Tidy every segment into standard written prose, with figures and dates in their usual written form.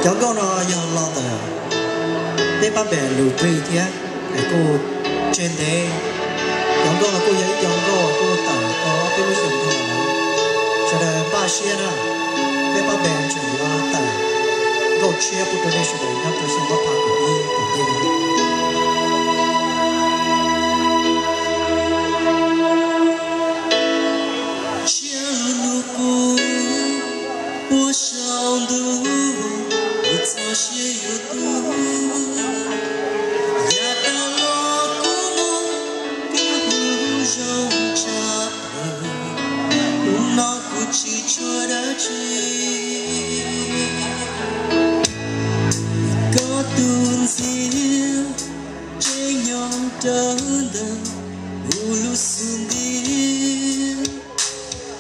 Chẳng có nó giờ lo tờ để bắt bè lù bì thế để cô trên thế chẳng có cô giấy chẳng có cô tờ có cái lúc dùng thôi cho nên ba xe đó để bắt bè chỉ lo tờ cô chia bút tôi để sử dụng nó tôi sẽ bắt phá của đi của đi我想的，我早些有的，也到了古梦，给不容扎的，我那不起错的追，个顿子，这样的人，无路顺的，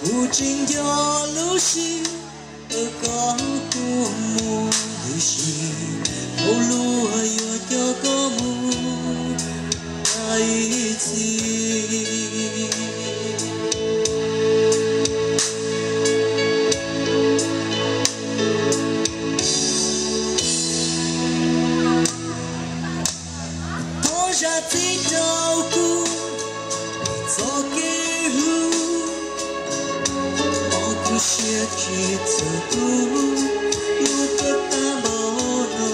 无尽的路是。có của mùa gì ô lúa yo cho có mùa ai gì tôi ra thì đâu cũng cho cái hú aku siap tu lupa tamono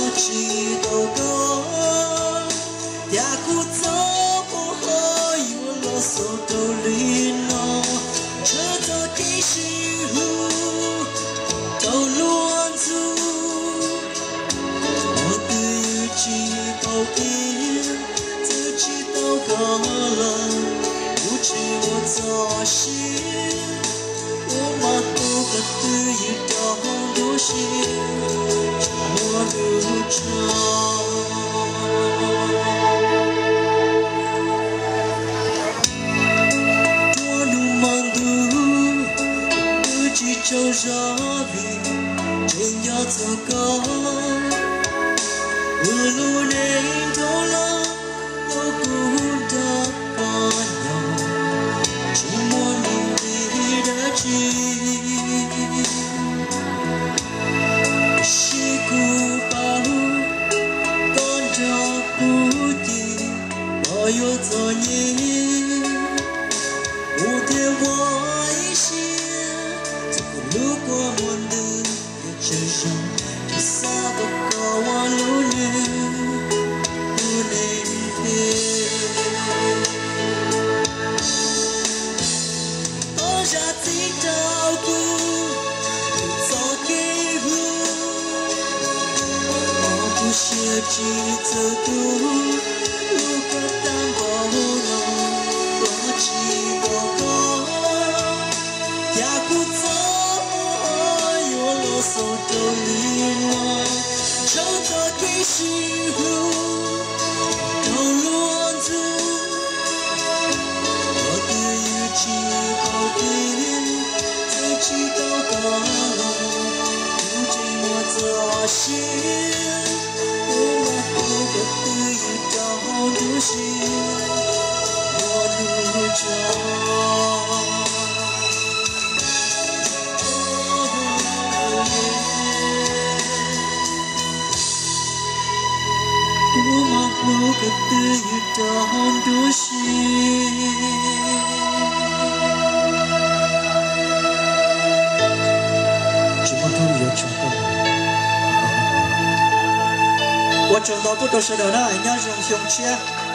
ochi dogo ya ku tomo hoyo lo sotolino chata kishihu toluan tu我对于高音自己都高了不知我做事我马虎的对于当多些，我如常。多努忙碌，不计较热力，真要走高。无路人头了，有不得干扰，寂寞努力的去。是孤堡，跟着不敌，我有作业。无天我一些，这个路过门的也只剩这三个高弯路女，不能陪。多少次照顾。写几则读，如果当我能多几个歌，也不走有啰嗦的理论，就这个时候都乱子，我对于几个点自己都高了，不寂寞做事。都是我路上，我马虎个对于当都是，只不过有成功。我挣到不都是的呢？人家用胸切，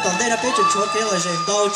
当代的被人戳给了人刀。